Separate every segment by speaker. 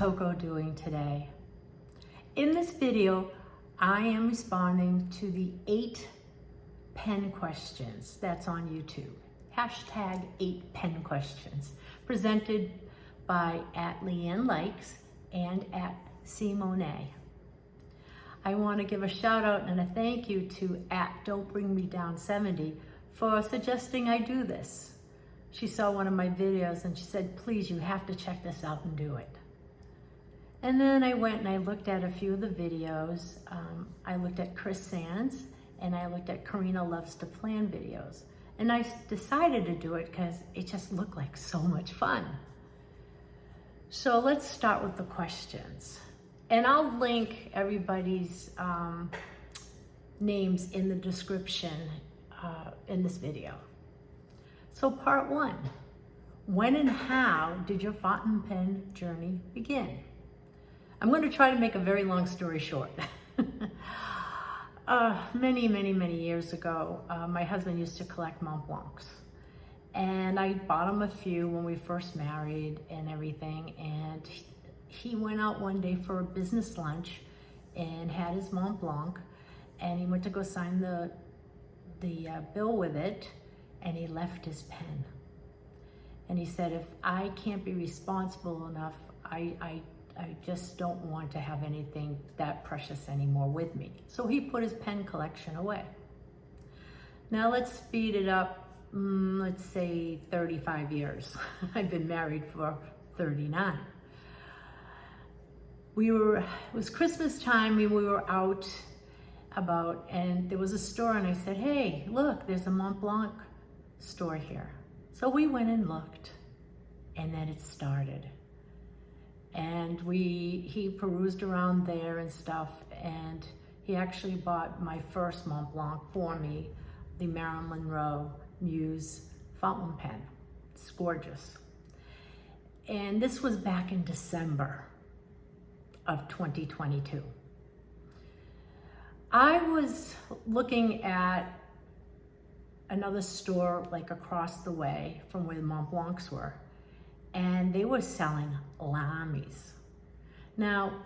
Speaker 1: Coco doing today? In this video, I am responding to the 8 pen questions that's on YouTube. Hashtag 8 pen questions, presented by @LeanneLikes and @CMonet. I want to give a shout out and a thank you to @Don'tBringMeDown70 for suggesting I do this. She saw one of my videos and she said, please, you have to check this out and do it. And then I went and I looked at a few of the videos. I looked at Chris Saenz and I looked at Karina Loves to Plan videos. And I decided to do it because it just looked like so much fun. So let's start with the questions. And I'll link everybody's names in the description in this video. So part 1, when and how did your fountain pen journey begin? I'm going to try to make a very long story short. Many years ago, my husband used to collect Mont Blancs. And I bought him a few when we first married and everything. And he went out one day for a business lunch and had his Mont Blanc. And he went to go sign the bill with it. And he left his pen. And he said, if I can't be responsible enough, I just don't want to have anything that precious anymore with me. So he put his pen collection away. Now let's speed it up, let's say 35 years. I've been married for 39. It was Christmas time, we were out about, and there was a store and I said, hey, look, there's a Mont Blanc store here. So we went and looked, and then it started. And he perused around there and stuff, and he actually bought my first Mont Blanc for me, the Marilyn Monroe Muse fountain pen. It's gorgeous. And this was back in December of 2022. I was looking at another store like across the way from where the Mont Blancs were, and they were selling Lamis. Now,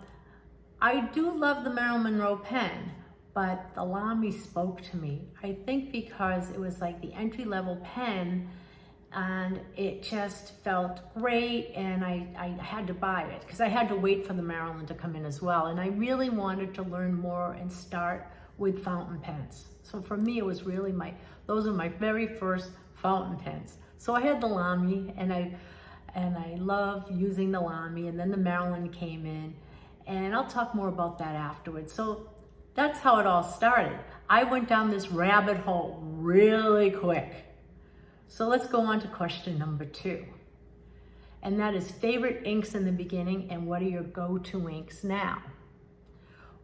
Speaker 1: I do love the Marilyn Monroe pen, but the Lamy spoke to me. I think because it was like the entry-level pen and it just felt great, and I had to buy it because I had to wait for the Marilyn to come in as well. And I really wanted to learn more and start with fountain pens. So for me, it was really those are my very first fountain pens. So I had the Lamy, and I love using the Lamy, and then the Marilyn came in, and I'll talk more about that afterwards. So that's how it all started. I went down this rabbit hole really quick. So let's go on to question number 2. And that is favorite inks in the beginning, and what are your go-to inks now?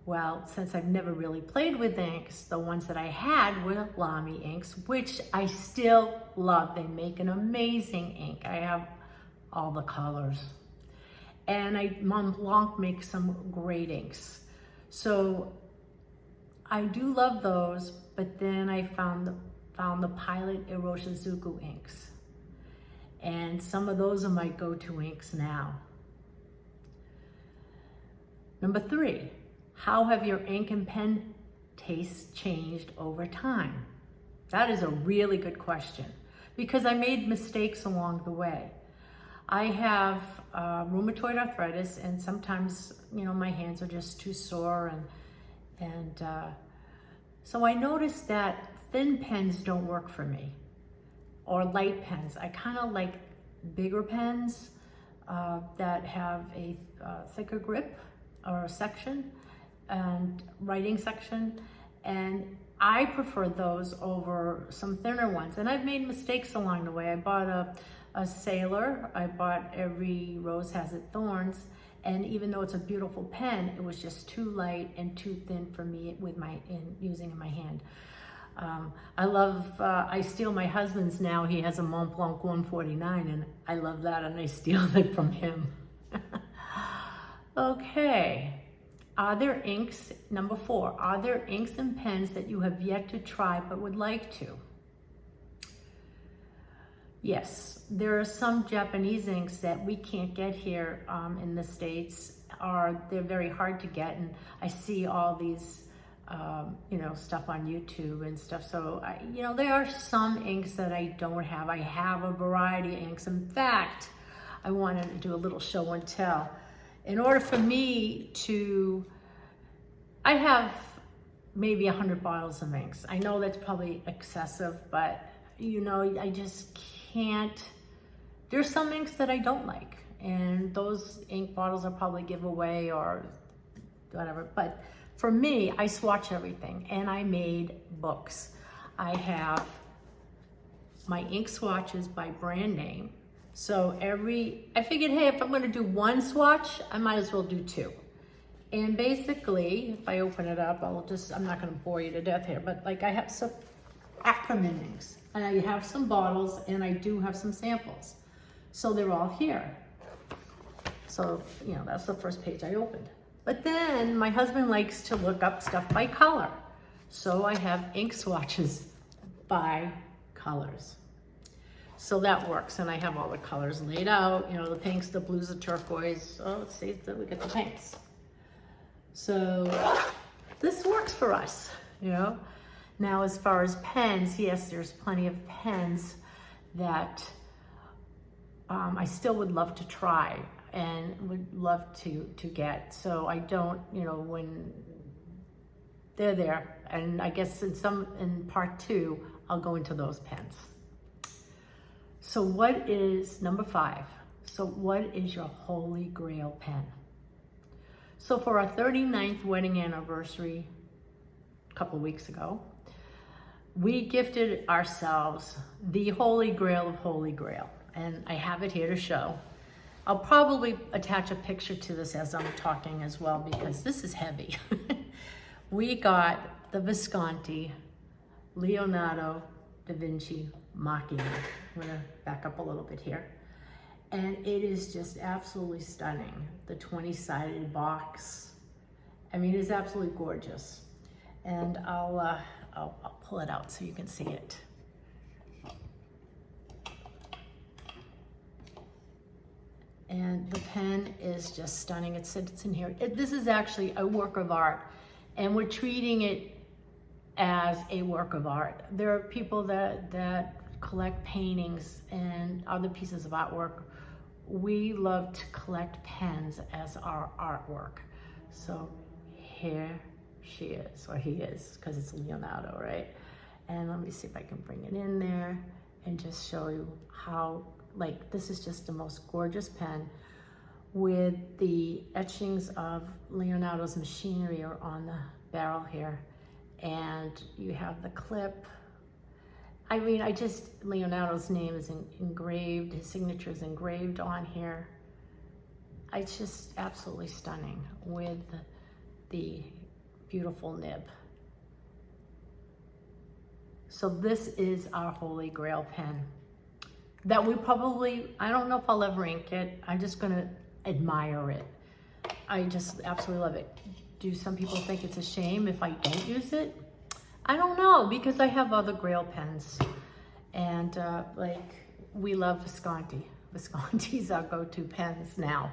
Speaker 1: Well, since I've never really played with inks, the ones that I had were Lamy inks, which I still love. They make an amazing ink. I have all the colors. And Mont Blanc makes some great inks. So I do love those, but then I found the Pilot Iroshizuku inks. And some of those are my go-to inks now. Number 3. How have your ink and pen tastes changed over time? That is a really good question because I made mistakes along the way. I have rheumatoid arthritis, and sometimes, my hands are just too sore, and so I noticed that thin pens don't work for me, or light pens. I kind of like bigger pens that have a thicker grip or a section and writing section, and I prefer those over some thinner ones. And I've made mistakes along the way. I bought a Sailor. I bought Every Rose Has Its Thorns, and even though it's a beautiful pen, it was just too light and too thin for me using in my hand. I steal my husband's now. He has a Mont Blanc 149, and I love that, and I steal it from him. Okay. Are there inks, number 4, are there inks and pens that you have yet to try but would like to? Yes, there are some Japanese inks that we can't get here in the States, or they're very hard to get, and I see all these, you know, stuff on YouTube and stuff. So, you know, there are some inks that I don't have. I have a variety of inks. In fact, I wanted to do a little show and tell. In order for me to, I have maybe 100 bottles of inks. I know that's probably excessive, but you know, I just can't. There's some inks that I don't like, and those ink bottles I'll probably give away or whatever. But for me, I swatch everything, and I made books. I have my ink swatches by brand name. So I figured, hey, if I'm gonna do one swatch, I might as well do two. And basically, if I open it up, I'm not gonna bore you to death here, but like I have some acronym inks, and I have some bottles, and I do have some samples. So they're all here. So, you know, that's the first page I opened. But then my husband likes to look up stuff by color. So I have ink swatches by colors. So that works, and I have all the colors laid out, you know, the pinks, the blues, the turquoise. Oh, let's see, we get the pinks. So this works for us, you know. Now, as far as pens, yes, there's plenty of pens that I still would love to try and would love to get. So I don't, you know, when they're there, and I guess in part 2, I'll go into those pens. So what is number 5? So what is your Holy Grail pen? So for our 39th wedding anniversary, a couple of weeks ago, we gifted ourselves the Holy Grail of Holy Grail, and I have it here to show. I'll probably attach a picture to this as I'm talking as well, because this is heavy. We got the Visconti Leonardo da Vinci Macchina. I'm gonna back up a little bit here. And it is just absolutely stunning. The 20-sided box. I mean, it's absolutely gorgeous. And I'll pull it out so you can see it. And the pen is just stunning. It sits in here. This is actually a work of art, and we're treating it as a work of art. There are people that collect paintings and other pieces of artwork. We love to collect pens as our artwork. So here she is, or he is, because it's Leonardo, right? And let me see if I can bring it in there and just show you how, like, this is just the most gorgeous pen with the etchings of Leonardo's machinery are on the barrel here. And you have the clip. I mean, Leonardo's name is engraved, his signature is engraved on here. It's just absolutely stunning with the beautiful nib. So this is our Holy Grail pen that we probably, I don't know if I'll ever ink it. I'm just gonna admire it. I just absolutely love it. Do some people think it's a shame if I don't use it? I don't know, because I have other Grail pens, and like, we love Visconti. Visconti's our go-to pens now.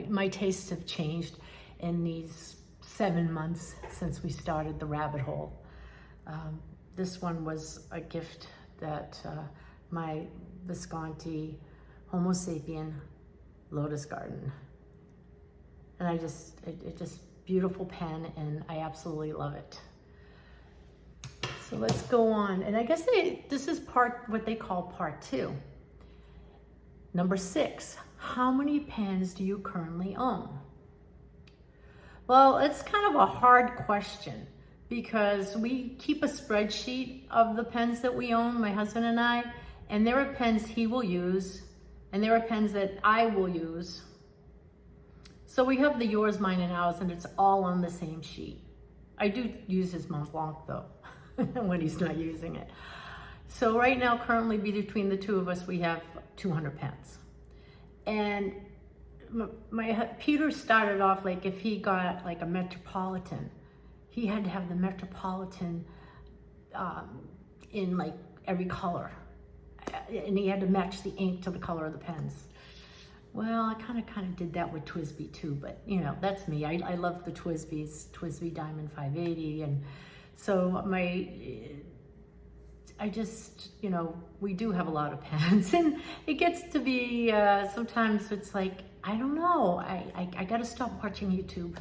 Speaker 1: My tastes have changed in these 7 months since we started the rabbit hole. This one was a gift that my Visconti Homo sapien Lotus Garden, and it's just beautiful pen, and I absolutely love it. So let's go on. And I guess this is what they call part 2. Number 6, how many pens do you currently own? Well, it's kind of a hard question, because we keep a spreadsheet of the pens that we own, my husband and I, and there are pens he will use, and there are pens that I will use. So we have the yours, mine, and ours, and it's all on the same sheet. I do use his Mont Blanc though, when he's not using it. So right now, currently between the two of us, we have 200 pens. And Peter started off, like, if he got like a Metropolitan, he had to have the Metropolitan in like every color. and he had to match the ink to the color of the pens. Well, I kind of did that with TWSBI too, but you know, that's me. I love the TWSBI Diamond 580, and so I just, you know, we do have a lot of pens, and it gets to be, sometimes it's like, I don't know, I gotta stop watching YouTube.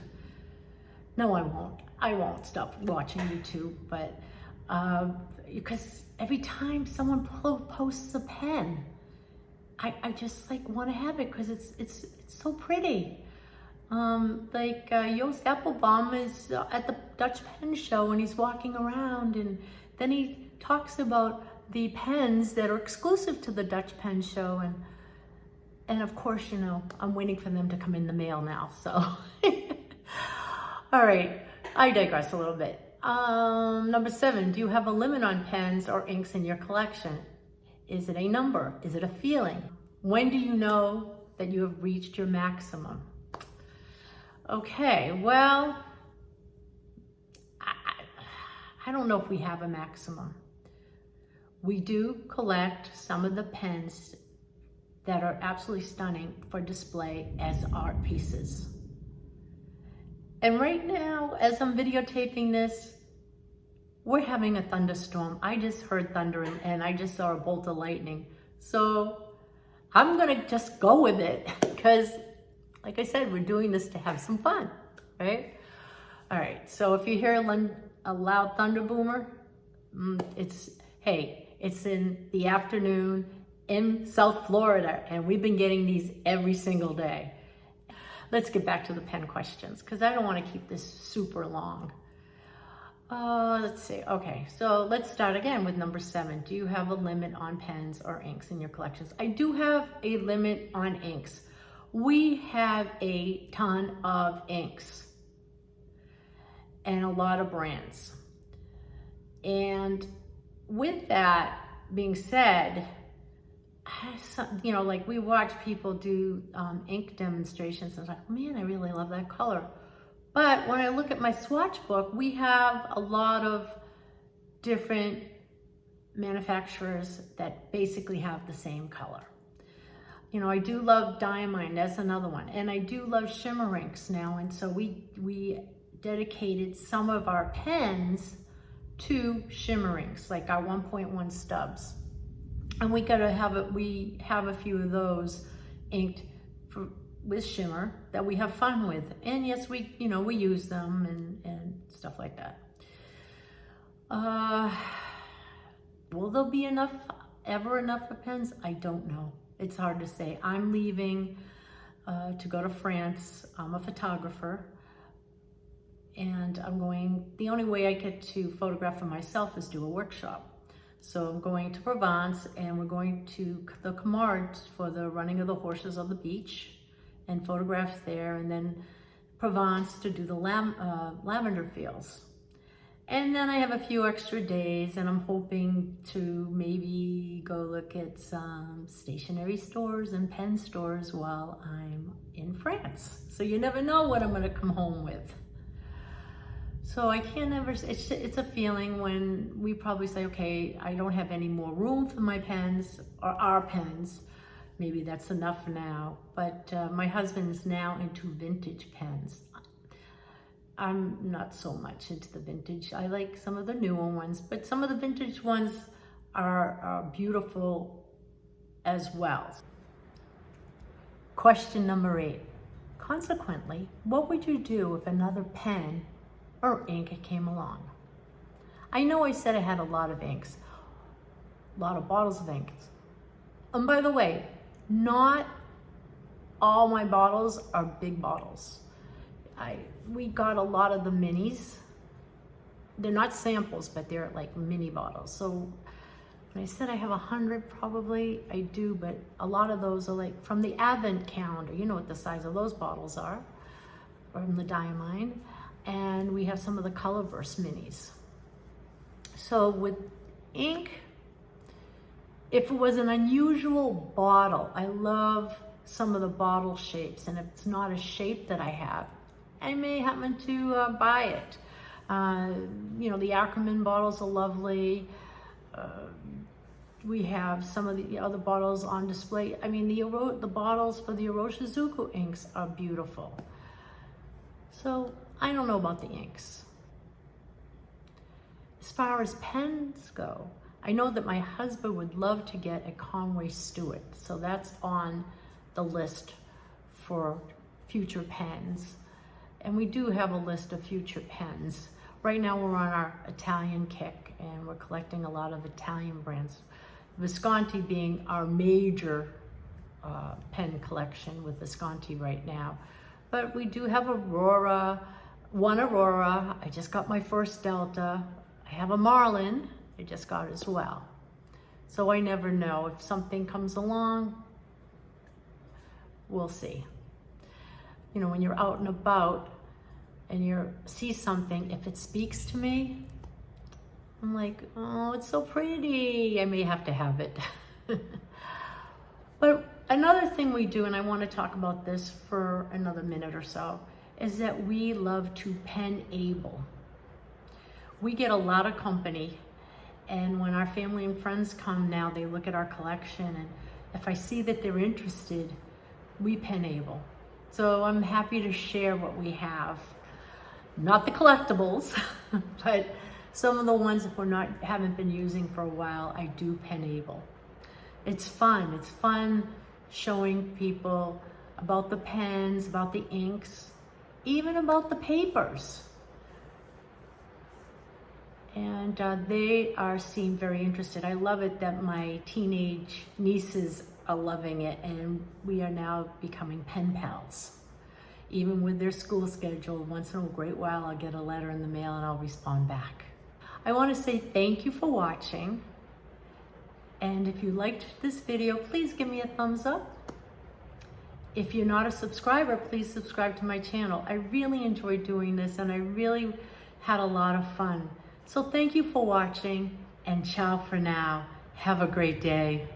Speaker 1: No, I won't stop watching YouTube, but, because every time someone posts a pen, I just like want to have it because it's so pretty. Joost Appelboom is at the Dutch Pen Show, and he's walking around, and then he talks about the pens that are exclusive to the Dutch Pen Show, and of course, you know, I'm waiting for them to come in the mail now, so. All right, I digress a little bit. Number 7, do you have a limit on pens or inks in your collection? Is it a number? Is it a feeling? When do you know that you have reached your maximum? Okay, well, I don't know if we have a maximum. We do collect some of the pens that are absolutely stunning for display as art pieces. And right now, as I'm videotaping this, we're having a thunderstorm. I just heard thunder and I just saw a bolt of lightning. So I'm gonna just go with it because, like I said, we're doing this to have some fun, right? All right, so if you hear a loud thunder boomer, it's in the afternoon in South Florida, and we've been getting these every single day. Let's get back to the pen questions because I don't want to keep this super long. Let's see. Okay, so let's start again with number 7. Do you have a limit on pens or inks in your collections? I do have a limit on inks. We have a ton of inks and a lot of brands. And with that being said, you know, like we watch people do ink demonstrations, and it's like, man, I really love that color. But when I look at my swatch book, we have a lot of different manufacturers that basically have the same color. You know, I do love Diamine, that's another one. And I do love shimmer inks now. And so we dedicated some of our pens to shimmer inks, like our 1.1 stubs. And we have a few of those inked with shimmer that we have fun with. And yes, we use them and stuff like that. Will there be ever enough of pens? I don't know. It's hard to say. I'm leaving to go to France. I'm a photographer. And the only way I get to photograph for myself is do a workshop. So I'm going to Provence, and we're going to the Camargue for the running of the horses on the beach and photographs there, and then Provence to do the lavender fields. And then I have a few extra days, and I'm hoping to maybe go look at some stationery stores and pen stores while I'm in France. So you never know what I'm gonna come home with. So I can't ever, it's a feeling when we probably say, okay, I don't have any more room for my pens or our pens. Maybe that's enough now. But my husband's now into vintage pens. I'm not so much into the vintage. I like some of the newer ones, but some of the vintage ones are beautiful as well. Question number 8. Consequently, what would you do if another pen or ink came along? I know I said I had a lot of inks, a lot of bottles of inks. And by the way, not all my bottles are big bottles. We got a lot of the minis. They're not samples, but they're like mini bottles. So when I said I have 100, probably I do, but a lot of those are like from the Advent calendar. You know what the size of those bottles are, from the Diamine. And we have some of the Colorverse minis. So with ink, if it was an unusual bottle, I love some of the bottle shapes, and if it's not a shape that I have, I may happen to buy it. You know, the Ackerman bottles are lovely. We have some of the other bottles on display. I mean, the bottles for the Iroshizuku inks are beautiful. So I don't know about the inks. As far as pens go, I know that my husband would love to get a Conway Stewart. So that's on the list for future pens. And we do have a list of future pens. Right now we're on our Italian kick and we're collecting a lot of Italian brands. Visconti being our major pen collection with Visconti right now. But we do have one Aurora. I just got my first Delta. I have a Marlin I just got as well. So I never know. If something comes along, we'll see. You know, when you're out and about and you see something, if it speaks to me, I'm like, oh, it's so pretty. I may have to have it. But another thing we do, and I want to talk about this for another minute or so, is that we love to pen-able. We get a lot of company, and when our family and friends come now, they look at our collection, and if I see that they're interested, we pen-able. So I'm happy to share what we have. Not the collectibles, but some of the ones if haven't been using for a while, I do pen-able. It's fun. It's fun showing people about the pens, about the inks, even about the papers. And they seem very interested. I love it that my teenage nieces are loving it, and we are now becoming pen pals. Even with their school schedule, once in a great while I'll get a letter in the mail and I'll respond back. I want to say thank you for watching. And if you liked this video, please give me a thumbs up. If you're not a subscriber, please subscribe to my channel. I really enjoy doing this and I really had a lot of fun. So thank you for watching and ciao for now. Have a great day.